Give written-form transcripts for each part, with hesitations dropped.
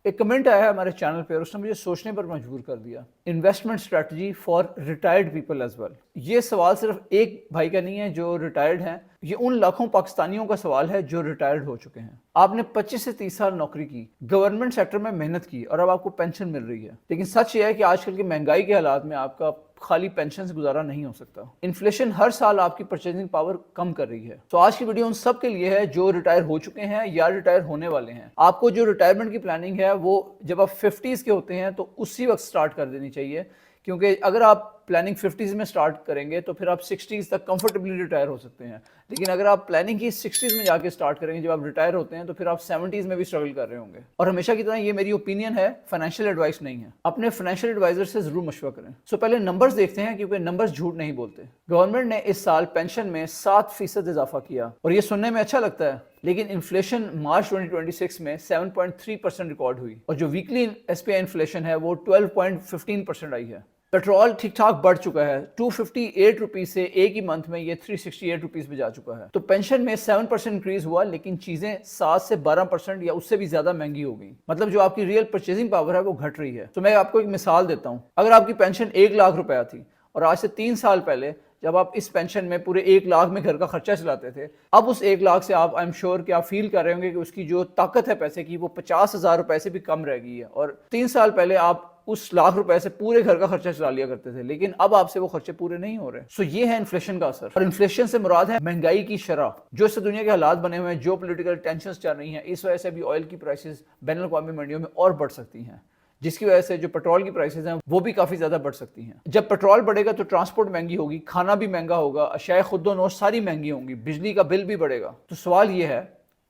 एक कमेंट आया है हमारे चैनल पे और उसने मुझे सोचने पर मजबूर कर दिया। Investment strategy for retired people as well. ये सवाल सिर्फ एक भाई का नहीं है जो रिटायर्ड हैं, ये उन लाखों पाकिस्तानियों का सवाल है जो रिटायर्ड हो चुके हैं। आपने 25 से 30 साल नौकरी की, गवर्नमेंट सेक्टर में मेहनत की और अब आपको पेंशन मिल रही है, लेकिन सच ये है कि आजकल की महंगाई के हालात में आपका खाली पेंशन से गुजारा नहीं हो सकता। इन्फ्लेशन हर साल आपकी परचेजिंग पावर कम कर रही है। तो आज की वीडियो उन सब के लिए है जो रिटायर हो चुके हैं या रिटायर होने वाले हैं। आपको जो रिटायरमेंट की प्लानिंग है वो जब आप 50s के होते हैं तो उसी वक्त स्टार्ट कर देनी चाहिए, क्योंकि अगर आप प्लानिंग 50s में स्टार्ट करेंगे तो फिर आप 60s तक कंफर्टेबली रिटायर हो सकते हैं। लेकिन अगर आप प्लानिंग ही 60s में जाके स्टार्ट करेंगे जब आप रिटायर होते हैं तो फिर आप 70s में भी स्ट्रगल कर रहे होंगे। और हमेशा की तरह ये मेरी ओपिनियन है, फाइनेंशियल एडवाइस नहीं है। अपने फाइनेंशियल एडवाइजर से जरूर मशवरा करें। सो पहले नंबर्स देखते हैं, क्योंकि नंबर्स झूठ नहीं बोलते। गवर्नमेंट ने इस साल पेंशन में 7% इजाफा किया और ये सुनने में अच्छा लगता है, लेकिन इन्फ्लेशन मार्च 2026 में 7.3% रिकॉर्ड हुई और जो वीकली SPI इन्फ्लेशन है वो 12.15% आई है। पेट्रोल ठीक ठाक बढ़ चुका है, 258 रुपीज से एक ही मंथ में ये 368 रुपीज पे जा चुका है। तो पेंशन में 7% इंक्रीज हुआ, लेकिन चीजें 7 से 12% या उससे भी ज्यादा महंगी हो गई। मतलब जो आपकी रियल परचेजिंग पावर है वो घट रही है। तो मैं आपको एक मिसाल देता हूँ। अगर आपकी पेंशन 1 लाख रुपया थी और आज से 3 साल पहले जब आप इस पेंशन में पूरे 1 लाख में घर का खर्चा चलाते थे, अब उस 1 लाख से आप आई एम श्योर कि आप फील कर रहे होंगे कि उसकी जो ताकत है पैसे की वो 50,000 रुपए से भी कम रह गई है। और 3 साल पहले आप उस लाख रुपए से पूरे घर का खर्चा चला लिया करते थे, लेकिन अब आपसे वो खर्चे पूरे नहीं हो रहे। सो ये है इन्फ्लेशन का असर। और इन्फ्लेशन से मुराद है महंगाई की शरह। जो इससे दुनिया के हालात बने हुए हैं, जो पॉलिटिकल टेंशंस चल रही हैं, इस वजह से भी ऑयल की प्राइसेस बैनुल-अक़वामी मंडियों में और बढ़ सकती हैं, जिसकी वजह से जो पेट्रोल की प्राइसेस हैं वो भी काफी ज्यादा बढ़ सकती हैं। जब पेट्रोल बढ़ेगा तो ट्रांसपोर्ट महंगी होगी, खाना भी महंगा होगा, अशियाए खुद्दोनोश सारी महंगी होंगी, बिजली का बिल भी बढ़ेगा। तो सवाल ये है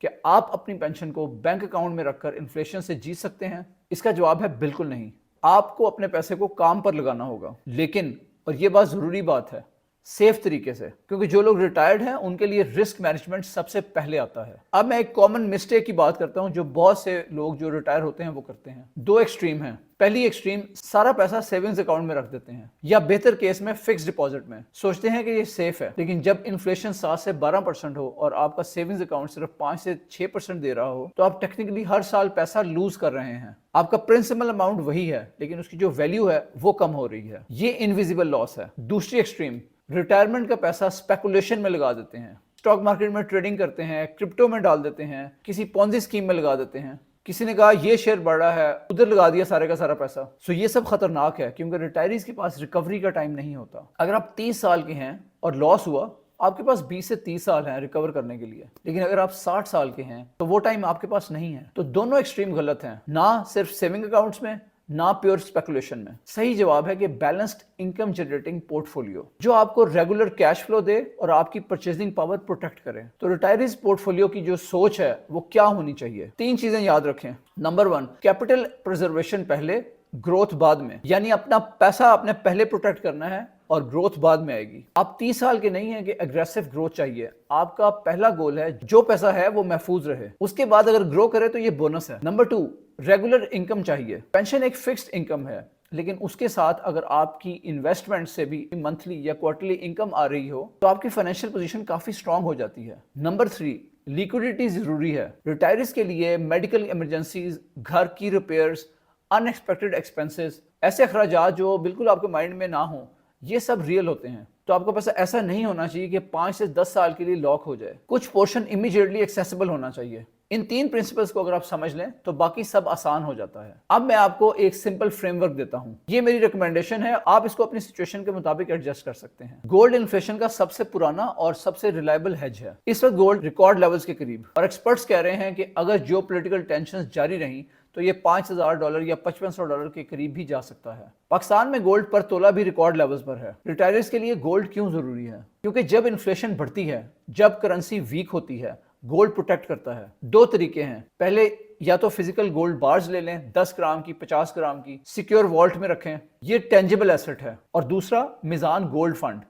कि आप अपनी पेंशन को बैंक अकाउंट में रखकर इन्फ्लेशन से जीत सकते हैं? इसका जवाब है बिल्कुल नहीं। आपको अपने पैसे को काम पर लगाना होगा, लेकिन और ये बात जरूरी बात है, सेफ तरीके से, क्योंकि जो लोग रिटायर्ड हैं उनके लिए रिस्क मैनेजमेंट सबसे पहले आता है। अब मैं एक कॉमन मिस्टेक की बात करता हूं जो बहुत से लोग जो रिटायर होते हैं वो करते हैं। 2 एक्सट्रीम हैं। पहली एक्सट्रीम, सारा पैसा सेविंग्स अकाउंट में रख देते हैं या बेहतर केस में फिक्स डिपॉजिट में, सोचते हैं कि ये सेफ है। लेकिन जब इन्फ्लेशन 7 से 12% हो और आपका सेविंग्स अकाउंट सिर्फ 5 से 6% दे रहा हो, तो आप टेक्निकली हर साल पैसा लूज कर रहे हैं। आपका प्रिंसिपल अमाउंट वही है, लेकिन उसकी जो वैल्यू है वो कम हो रही है। ये इनविजिबल लॉस है। दूसरी एक्सट्रीम, रिटायरमेंट का पैसा स्पेकुलेशन में लगा देते हैं, स्टॉक मार्केट में ट्रेडिंग करते हैं, क्रिप्टो में डाल देते हैं, किसी पोंजी स्कीम में लगा देते हैं। किसी ने कहा ये शेयर बढ़ रहा है, उधर लगा दिया सारे का सारा पैसा। सो ये सब खतरनाक है, क्योंकि रिटायरीज के पास रिकवरी का टाइम नहीं होता। अगर आप 30 साल के हैं और लॉस हुआ, आपके पास 20 से 30 साल हैं रिकवर करने के लिए। लेकिन अगर आप 60 साल के हैं तो वो टाइम आपके पास नहीं है। तो दोनों एक्सट्रीम गलत हैं, ना सिर्फ सेविंग अकाउंट्स में, ना प्योर स्पेकुलेशन में। सही जवाब है कि बैलेंस्ड इनकम जनरेटिंग पोर्टफोलियो, जो आपको रेगुलर कैश फ्लो दे और आपकी परचेजिंग पावर प्रोटेक्ट करे। तो रिटायरीज पोर्टफोलियो की जो सोच है वो क्या होनी चाहिए? 3 चीजें याद रखें। नंबर 1, कैपिटल प्रिजर्वेशन पहले, ग्रोथ बाद में। यानी अपना पैसा आपने पहले प्रोटेक्ट करना है और ग्रोथ बाद में आएगी। आप 30 साल के नहीं है कि एग्रेसिव ग्रोथ चाहिए। आपका पहला गोल है जो पैसा है वो महफूज रहे, उसके बाद अगर ग्रो करे तो ये बोनस है। नंबर 2, रेगुलर इनकम चाहिए। पेंशन एक फिक्स्ड इनकम है, लेकिन उसके साथ अगर आपकी इन्वेस्टमेंट से भी मंथली या क्वार्टरली इनकम आ रही हो तो आपकी फाइनेंशियल पोजीशन काफी स्ट्रांग हो जाती है। नंबर 3, लिक्विडिटी जरूरी है। रिटायरीज के लिए मेडिकल इमरजेंसीज, घर की रिपेयर्स, अनएक्सपेक्टेड एक्सपेंसेस, ऐसे अखराजात जो बिल्कुल आपके माइंड में ना हो, ये सब रियल होते हैं। तो आपका पैसा ऐसा नहीं होना चाहिए कि 5 से 10 साल के लिए लॉक हो जाए। कुछ पोर्शन इमीडिएटली एक्सेसिबल होना चाहिए। इन 3 प्रिंसिपल्स को अगर आप समझ लें तो बाकी सब आसान हो जाता है। अब मैं आपको एक सिंपल फ्रेमवर्क देता हूं। ये मेरी रिकमेंडेशन है, आप इसको अपनी सिचुएशन के मुताबिक एडजस्ट कर सकते हैं। गोल्ड इन्फ्लेशन का सबसे पुराना और सबसे रिलायबल हेज है। इस वक्त गोल्ड रिकॉर्ड लेवल्स के करीब, और एक्सपर्ट्स कह रहे हैं कि अगर जियोपॉलिटिकल टेंशंस जारी रहीं तो ये $5,000 या $5500 के करीब भी जा सकता है। पाकिस्तान में गोल्ड पर तोला भी रिकॉर्ड लेवल्स पर है। रिटायर्स के लिए गोल्ड क्यों जरूरी है? क्योंकि जब इन्फ्लेशन बढ़ती है, जब करेंसी वीक होती है, गोल्ड प्रोटेक्ट करता है। 2 तरीके हैं। पहले, या तो फिजिकल गोल्ड बार्स ले लें, 10 ग्राम की, 50 ग्राम की, सिक्योर वॉल्ट में रखें, ये टेंजिबल एसेट है। और दूसरा, मिजान गोल्ड फंड,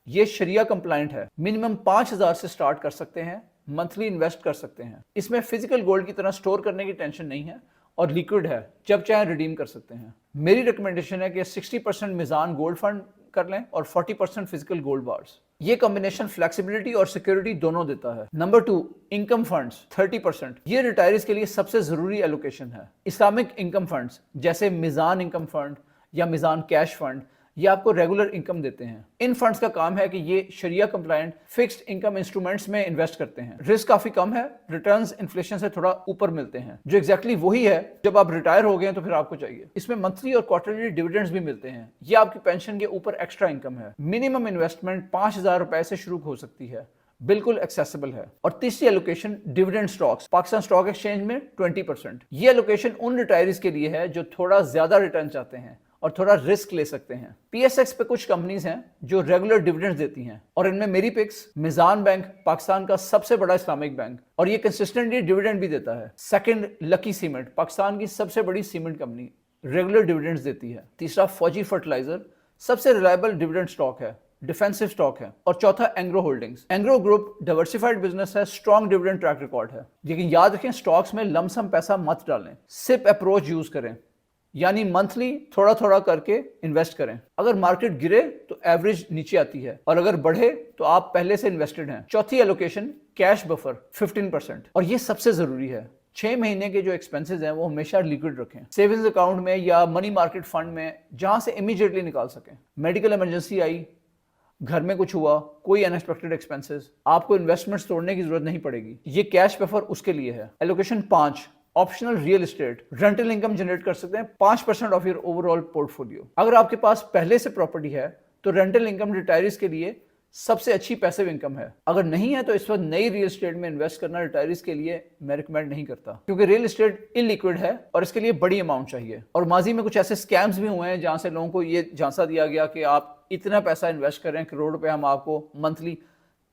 ये शरिया कंप्लाइंट है। मिनिमम 5,000 से स्टार्ट कर सकते हैं, मंथली इन्वेस्ट कर सकते हैं। इसमें फिजिकल गोल्ड की तरह स्टोर करने की टेंशन नहीं है और लिक्विड है, जब चाहे रिडीम कर सकते हैं। मेरी रिकमेंडेशन है कि 60% मिजान गोल्ड फंड कर लें और 40% फिजिकल गोल्ड बार्स। ये कॉम्बिनेशन फ्लेक्सिबिलिटी और सिक्योरिटी दोनों देता है। Number 2, income funds 30%। ये रिटायरीज के लिए सबसे जरूरी एलोकेशन है। इस्लामिक इनकम फंड्स जैसे मिजान इनकम फंड या मिजान कैश फंड ये आपको रेगुलर इनकम देते हैं। इन फंड्स का काम है कि ये शरिया कंप्लायंट फिक्स्ड इनकम इंस्ट्रूमेंट्स में इन्वेस्ट करते हैं। रिस्क काफी कम है, रिटर्न्स इन्फ्लेशन से थोड़ा ऊपर मिलते हैं, जो एग्जैक्टली वही है जब आप रिटायर हो गए तो फिर आपको चाहिए। इसमें मंथली और क्वार्टरली डिविडेंड्स भी मिलते हैं। ये आपकी पेंशन के ऊपर एक्स्ट्रा इनकम है। मिनिमम इन्वेस्टमेंट 5,000 रुपए से शुरू हो सकती है, बिल्कुल एक्सेसिबल है। और तीसरी allocation dividend stocks, Pakistan stock exchange में 20%। ये एलोकेशन उन रिटायरीज के लिए है जो थोड़ा ज्यादा रिटर्न चाहते हैं और थोड़ा रिस्क ले सकते हैं। पीएसएक्स पे कुछ कंपनीज हैं जो रेगुलर डिविडेंड्स देती हैं और इनमें मेरी पिक्स मिजान बैंक, पाकिस्तान का सबसे बड़ा इस्लामिक बैंक, और ये कंसिस्टेंटली डिविडेंड भी देता है। सेकंड, लकी सीमेंट, पाकिस्तान की सबसे बड़ी सीमेंट कंपनी, रेगुलर डिविडेंड्स देती है। तीसरा, फौजी फर्टिलाइजर, सबसे रिलायबल डिविडेंड स्टॉक है, डिफेंसिव स्टॉक है। और चौथा, Engro holdings. Engro group diversified business है, स्ट्रॉन्ग डिविडेंड ट्रैक रिकॉर्ड है। लेकिन याद रखें, स्टॉक्स में लमसम पैसा मत डालें, सिप अप्रोच यूज करें, यानी मंथली थोड़ा थोड़ा करके इन्वेस्ट करें। अगर मार्केट गिरे तो एवरेज नीचे आती है और अगर बढ़े तो आप पहले से इन्वेस्टेड हैं। चौथी एलोकेशन, कैश बफर 15%। और ये सबसे जरूरी है। 6 महीने के जो एक्सपेंसेस हैं वो हमेशा लिक्विड रखें, सेविंग्स अकाउंट में या मनी मार्केट फंड में, जहां से इमीडिएटली निकाल सकें। मेडिकल इमरजेंसी आई, घर में कुछ हुआ, कोई अनएक्सपेक्टेड एक्सपेंसेस, आपको इन्वेस्टमेंट्स तोड़ने की जरूरत नहीं पड़ेगी। ये कैश बफर उसके लिए है। Allocation 5, optional real estate, rental income generate कर सकते हैं 5% ऑफ योर ओवरऑल पोर्टफोलियो। अगर आपके पास पहले से प्रॉपर्टी है तो रेंटल इनकम रिटायरीज के लिए सबसे अच्छी पैसिव इनकम है। अगर नहीं है तो इस वक्त नई रियल एस्टेट में इन्वेस्ट करना रिटायरीज के लिए मैं रिकमेंड नहीं करता, क्योंकि रियल एस्टेट इनलिक्विड है और इसके लिए बड़ी अमाउंट चाहिए। और माजी में कुछ ऐसे स्कैम्स भी हुए हैं जहां से लोगों को ये झांसा दिया गया कि आप इतना पैसा इन्वेस्ट करें, करोड़ रुपए हम आपको मंथली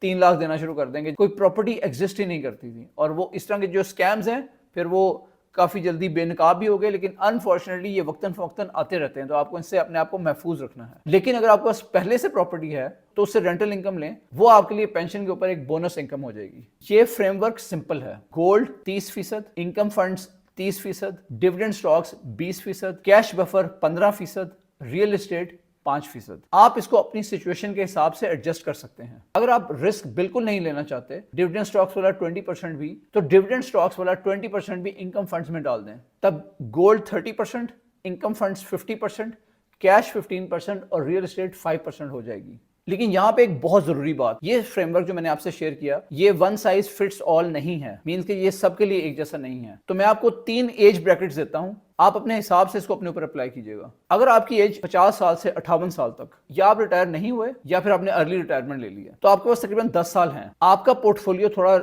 3 लाख देना शुरू कर देंगे। कोई प्रॉपर्टी एग्जिस्ट ही नहीं करती थी। और वो इस तरह के जो स्कैम्स हैं फिर वो काफी जल्दी बेनकाब भी हो गए, लेकिन अनफॉर्चुनेटली ये वक्तन फवक्तन आते रहते हैं, तो आपको इनसे अपने आप को महफूज रखना है। लेकिन अगर आपके पास पहले से प्रॉपर्टी है तो उससे रेंटल इनकम लें, वो आपके लिए पेंशन के ऊपर एक बोनस इनकम हो जाएगी। ये फ्रेमवर्क सिंपल है। Gold 30%, income funds 30%, dividend stocks 20%, cash buffer 15%, real estate 5%। आप इसको अपनी सिचुएशन के हिसाब से एडजस्ट कर सकते हैं। अगर आप रिस्क बिल्कुल नहीं लेना चाहते, डिविडेंड स्टॉक्स वाला 20% भी, तो डिविडेंड स्टॉक्स वाला 20% भी इनकम फंड्स में डाल दें। तब गोल्ड 30%, इनकम फंड्स 50%, कैश 15% और रियल एस्टेट 5% हो जाएगी। लेकिन यहाँ पे एक बहुत जरूरी बात, ये फ्रेमवर्क जो मैंने आपसे शेयर किया, ये वन साइज फिट्स ऑल नहीं है। मींस कि ये सबके लिए एक जैसा नहीं है। तो मैं आपको 3 एज ब्रैकेट्स देता हूं, आप अपने हिसाब से इसको अपने ऊपर अप्लाई कीजिएगा। अगर आपकी एज 50 साल से 58 साल तक, या आप रिटायर नहीं हुए या फिर आपने अर्ली रिटायरमेंट ले लिया, तो आपके पास तकरीबन 10 साल हैं। आपका पोर्टफोलियो थोड़ा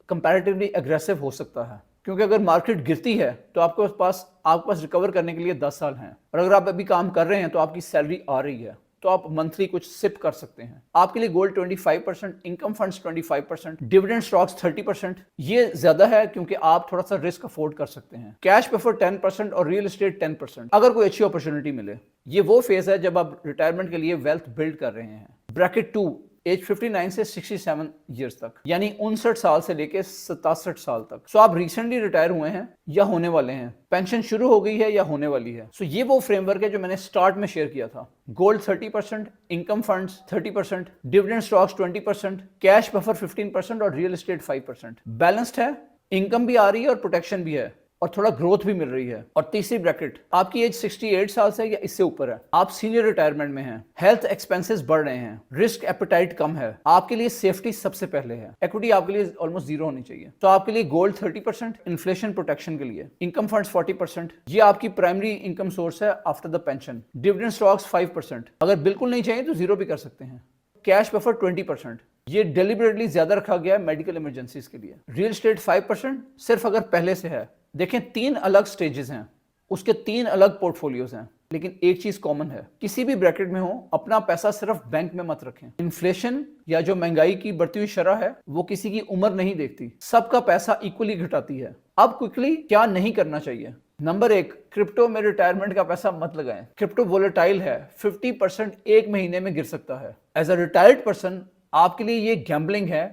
कंपैरेटिवली एग्रेसिव हो सकता है, क्योंकि अगर मार्केट गिरती है तो आपके पास रिकवर करने के लिए 10 साल हैं। और अगर आप अभी काम कर रहे हैं तो आपकी सैलरी आ रही है, तो आप मंथली कुछ सिप कर सकते हैं। आपके लिए gold 25%, income funds 25%, dividend stocks 30%। ये ज्यादा है क्योंकि आप थोड़ा सा रिस्क अफोर्ड कर सकते हैं। कैश बफर 10% और रियल एस्टेट 10%, अगर कोई अच्छी अपॉर्चुनिटी मिले। ये वो फेज है जब आप रिटायरमेंट के लिए वेल्थ बिल्ड कर रहे हैं। ब्रैकेट 2, एज 59 से 67 ईयर्स तक, यानी 59 साल से लेके 67 साल तक। सो आप रिसेंटली रिटायर हुए हैं या होने वाले हैं, पेंशन शुरू हो गई है या होने वाली है। सो ये वो फ्रेमवर्क है जो मैंने स्टार्ट में शेयर किया था। Gold 30%, income funds 30%, dividend stocks 20%, cash buffer 15% और रियल एस्टेट 5%। बैलेंस्ड है, इनकम भी आ रही है और प्रोटेक्शन भी है और थोड़ा ग्रोथ भी मिल रही है। और तीसरी ब्रैकेट, आपकी एज 68 साल से या इससे ऊपर है, आप सीनियर रिटायरमेंट में हैं, हेल्थ एक्सपेंसेस बढ़ रहे हैं, रिस्क एपेटाइट कम है, आपके लिए सेफ्टी सबसे पहले है, इक्विटी आपके लिए ऑलमोस्ट 0 होनी चाहिए। तो आपके लिए गोल्ड 30%, इन्फ्लेशन प्रोटेक्शन के लिए, इनकम फंड्स 40%, ये आपकी प्राइमरी इनकम सोर्स है after the pension. Dividend stocks 5%, अगर बिल्कुल नहीं चाहिए तो 0 भी कर सकते हैं। कैश बफर 20%, ये डेलिबरेटली ज्यादा रखा गया है मेडिकल इमरजेंसीज के लिए। रियल एस्टेट 5%, सिर्फ अगर पहले से है। देखें, 3 अलग स्टेजेस हैं, उसके 3 अलग पोर्टफोलियोज हैं, लेकिन एक चीज कॉमन है, किसी भी ब्रैकेट में हो अपना पैसा सिर्फ बैंक में मत रखें। इन्फ्लेशन या जो महंगाई की बढ़ती हुई शरह है वो किसी की उम्र नहीं देखती, सबका पैसा इक्वली घटाती है। अब क्विकली क्या नहीं करना चाहिए? नंबर 1, क्रिप्टो में रिटायरमेंट का पैसा मत लगाएं। क्रिप्टो वोलेटाइल है, 50% एक महीने में गिर सकता है। एज अ रिटायर्ड पर्सन आपके लिए ये गैम्बलिंग है,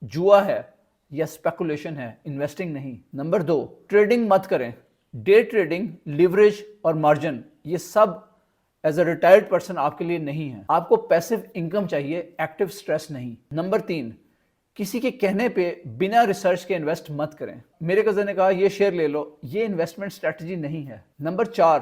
जुआ है या स्पेकुलेशन है, इन्वेस्टिंग नहीं। नंबर 2, ट्रेडिंग मत करें। डे ट्रेडिंग, लिवरेज और मार्जिन, ये सब एज अ रिटायर्ड पर्सन आपके लिए नहीं है। आपको पैसिव इनकम चाहिए, एक्टिव स्ट्रेस नहीं। नंबर 3, किसी के कहने पे बिना रिसर्च के इन्वेस्ट मत करें। मेरे कज़न ने कहा ये शेयर ले लो, ये इन्वेस्टमेंट स्ट्रेटजी नहीं है। नंबर 4,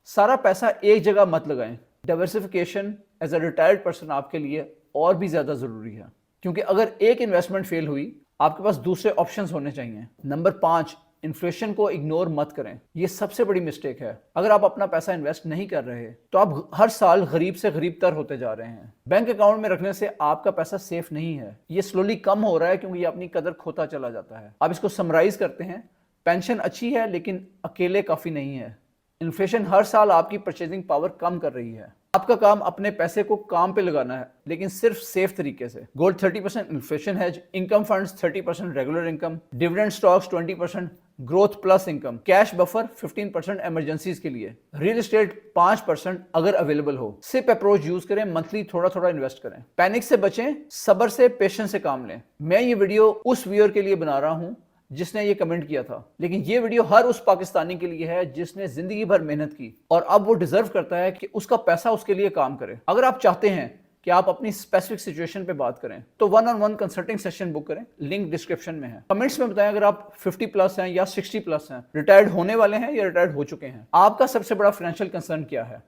सारा पैसा एक जगह मत लगाएं। Diversification as a retired person आपके लिए और भी ज़्यादा ज़रूरी है, क्योंकि अगर एक इन्वेस्टमेंट फेल हुई आपके पास दूसरे ऑप्शंस होने चाहिए। नंबर 5, इन्फ्लेशन को इग्नोर मत करें। ये सबसे बड़ी मिस्टेक है। अगर आप अपना पैसा इन्वेस्ट नहीं कर रहे तो आप हर साल गरीब से गरीब तर होते जा रहे हैं। बैंक अकाउंट में रखने से आपका पैसा सेफ नहीं है, ये स्लोली कम हो रहा है क्योंकि ये अपनी कदर खोता चला जाता है। आप इसको समराइज करते हैं, पेंशन अच्छी है लेकिन अकेले काफ़ी नहीं है। इन्फ्लेशन हर साल आपकी परचेजिंग पावर कम कर रही है। आपका काम अपने पैसे को काम पे लगाना है, लेकिन सिर्फ सेफ तरीके से। Gold 30% inflation hedge, income funds 30% regular income, dividend stocks 20%, growth plus income, cash buffer 15% emergencies के लिए, रियल एस्टेट 5% अगर अवेलेबल हो। सिप अप्रोच यूज करें, मंथली थोड़ा थोड़ा इन्वेस्ट करें। पैनिक से बचें, सब्र से पेशेंस से काम लें। मैं ये वीडियो उस व्यूअर के लिए बना रहा हूं जिसने ये कमेंट किया था, लेकिन ये वीडियो हर उस पाकिस्तानी के लिए है जिसने जिंदगी भर मेहनत की और अब वो डिजर्व करता है कि उसका पैसा उसके लिए काम करे। अगर आप चाहते हैं कि आप अपनी स्पेसिफिक सिचुएशन पे बात करें तो 1-on-1 कंसल्टिंग सेशन बुक करें, लिंक डिस्क्रिप्शन में है। कमेंट्स में बताएं अगर आप 50+ हैं या 60+ हैं, रिटायर्ड होने वाले हैं या रिटायर्ड हो चुके हैं। आपका सबसे बड़ा फाइनेंशियल कंसर्न क्या है?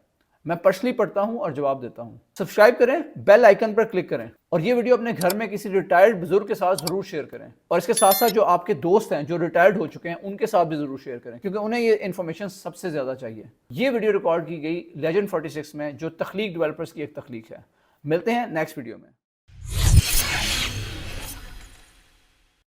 मैं पर्सनली पढ़ता हूं और जवाब देता हूं। सब्सक्राइब करें, बेल आइकन पर क्लिक करें और ये वीडियो अपने घर में किसी रिटायर्ड बुजुर्ग के साथ जरूर शेयर करें। और इसके साथ साथ जो आपके दोस्त हैं जो रिटायर्ड हो चुके हैं उनके साथ भी जरूर शेयर करें, क्योंकि उन्हें ये इन्फॉर्मेशन सबसे ज्यादा चाहिए। ये वीडियो रिकॉर्ड की गई लेजेंड 46 में, जो तख्लीक डेवलपर्स की एक तख्लीक है। मिलते हैं नेक्स्ट वीडियो में।